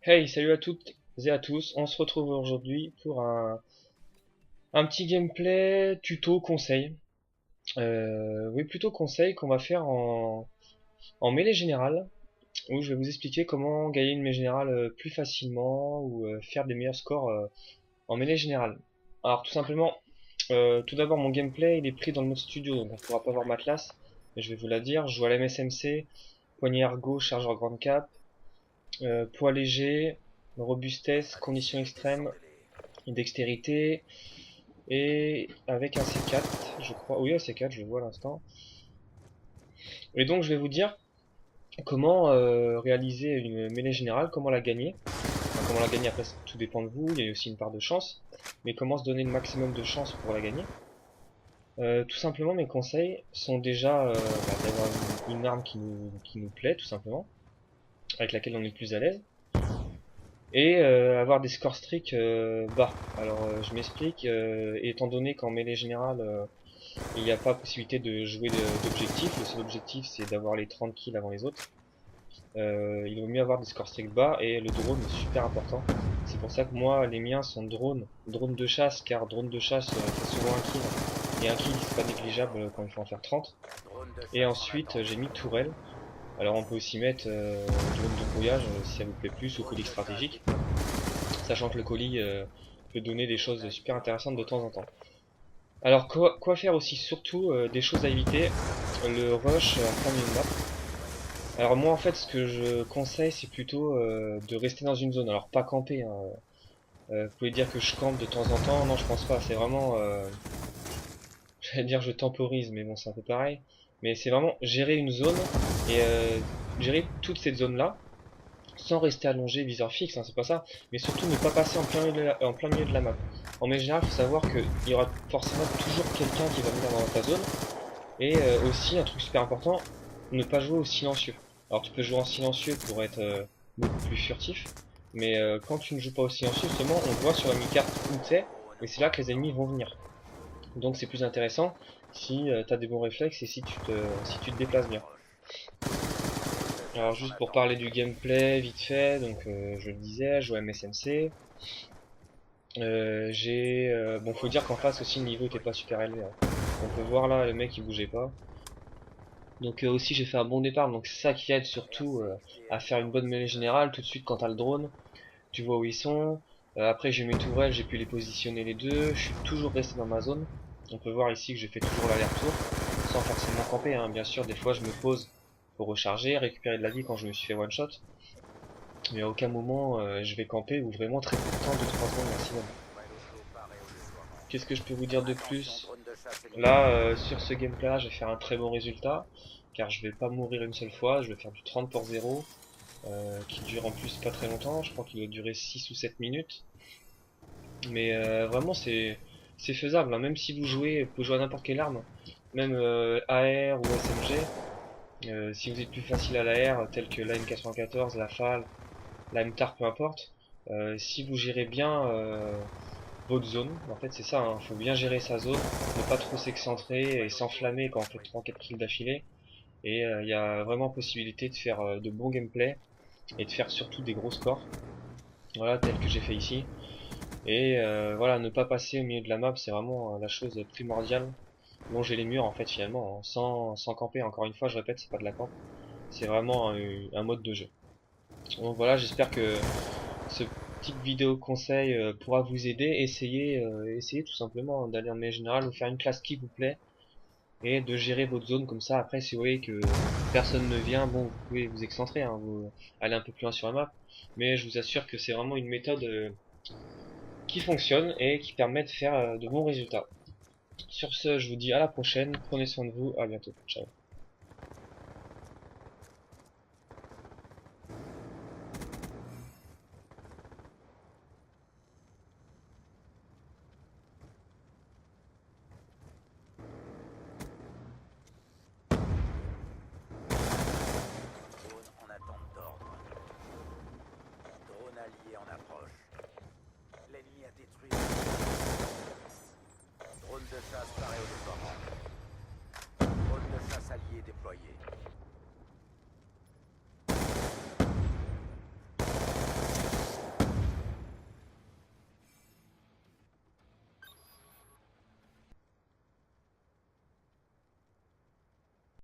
Hey, salut à toutes et à tous, on se retrouve aujourd'hui pour un petit gameplay tuto conseil. Oui, plutôt conseil qu'on va faire en mêlée générale, où je vais vous expliquer comment gagner une mêlée générale plus facilement ou faire des meilleurs scores en mêlée générale. Alors tout simplement, tout d'abord mon gameplay il est pris dans le mode studio, donc on ne pourra pas voir ma classe, mais je vais vous la dire, je joue à la MSMC, poignée gauche, chargeur grande cap, poids léger, robustesse, conditions extrêmes, dextérité, et avec un C4, je crois. Oui, un C4, je vois à l'instant. Et donc, je vais vous dire comment réaliser une mêlée générale, comment la gagner. Enfin, comment la gagner, après, tout dépend de vous, il y a aussi une part de chance. Mais comment se donner le maximum de chance pour la gagner. Tout simplement, mes conseils sont déjà d'avoir une arme qui nous plaît, tout simplement, avec laquelle on est plus à l'aise. Et avoir des scores streaks bas. Alors je m'explique, étant donné qu'en mêlée générale il n'y a pas possibilité de jouer d'objectif, le seul objectif c'est d'avoir les 30 kills avant les autres, il vaut mieux avoir des scores streaks bas et le drone est super important. C'est pour ça que moi les miens sont drone de chasse, car drone de chasse fait souvent un kill, et un kill c'est pas négligeable quand il faut en faire 30. Et ensuite j'ai mis tourelle. Alors on peut aussi mettre drone de brouillage si ça vous plaît plus, ou colis stratégique, sachant que le colis peut donner des choses super intéressantes de temps en temps. Alors quoi faire aussi, surtout des choses à éviter, le rush en plein milieu de map. Alors moi en fait ce que je conseille c'est plutôt de rester dans une zone, alors pas camper, hein. Vous pouvez dire que je campe de temps en temps, non je pense pas, c'est vraiment, j'allais dire je temporise mais bon c'est un peu pareil, mais c'est vraiment gérer une zone et gérer toute cette zone là sans rester allongé viseur fixe, hein, c'est pas ça, mais surtout ne pas passer en plein milieu de la map. En mais général, il faut savoir qu'il y aura forcément toujours quelqu'un qui va venir dans ta zone, et aussi, un truc super important, ne pas jouer au silencieux. Alors tu peux jouer en silencieux pour être beaucoup plus furtif, mais quand tu ne joues pas au silencieux, justement, on voit sur la mini-carte où t'es, et c'est là que les ennemis vont venir. Donc c'est plus intéressant si tu as des bons réflexes et si tu te déplaces bien. Alors juste pour parler du gameplay vite fait, donc je le disais, je joue à MSMC. Bon, faut dire qu'en face aussi le niveau était pas super élevé, hein. On peut voir là le mec il bougeait pas. Donc aussi j'ai fait un bon départ, donc c'est ça qui aide surtout à faire une bonne mêlée générale. Tout de suite quand t'as le drone, tu vois où ils sont. Après j'ai mes tourelles, j'ai pu les positionner les deux. Je suis toujours resté dans ma zone. On peut voir ici que j'ai fait toujours l'aller-retour, sans forcément camper, hein. Bien sûr des fois je me pose pour recharger, récupérer de la vie quand je me suis fait one shot. Mais à aucun moment je vais camper, ou vraiment très peu de temps, 2-3 secondes maximum. Qu'est-ce que je peux vous dire de plus? Là, sur ce gameplay là, je vais faire un très bon résultat, car je vais pas mourir une seule fois, je vais faire du 30 pour 0, qui dure en plus pas très longtemps, je crois qu'il va durer 6 ou 7 minutes. Mais vraiment c'est faisable, hein. Même si vous pouvez jouer à n'importe quelle arme, même AR ou SMG. Si vous êtes plus facile à l'AR, tel que la M94, la FAL, la MTAR, peu importe, si vous gérez bien votre zone, en fait c'est ça, hein, faut bien gérer sa zone, ne pas trop s'excentrer et s'enflammer quand on fait 3-4 kills d'affilée, et il y a vraiment possibilité de faire de bons gameplays et de faire surtout des gros scores, voilà, tel que j'ai fait ici. Et voilà, ne pas passer au milieu de la map, c'est vraiment la chose primordiale. Longer les murs en fait finalement, hein, sans camper, encore une fois je répète, c'est pas de la camp, c'est vraiment un mode de jeu. Donc voilà, j'espère que ce petit vidéo conseil pourra vous aider. Essayez tout simplement d'aller en mêlée générale, ou faire une classe qui vous plaît, et de gérer votre zone comme ça. Après, si vous voyez que personne ne vient, bon, vous pouvez vous excentrer, hein, vous aller un peu plus loin sur la map. Mais je vous assure que c'est vraiment une méthode qui fonctionne et qui permet de faire de bons résultats. Sur ce, je vous dis à la prochaine, prenez soin de vous, à bientôt, ciao. Drone en attente d'ordre. Drone allié en approche. L'ennemi a détruit. déployé.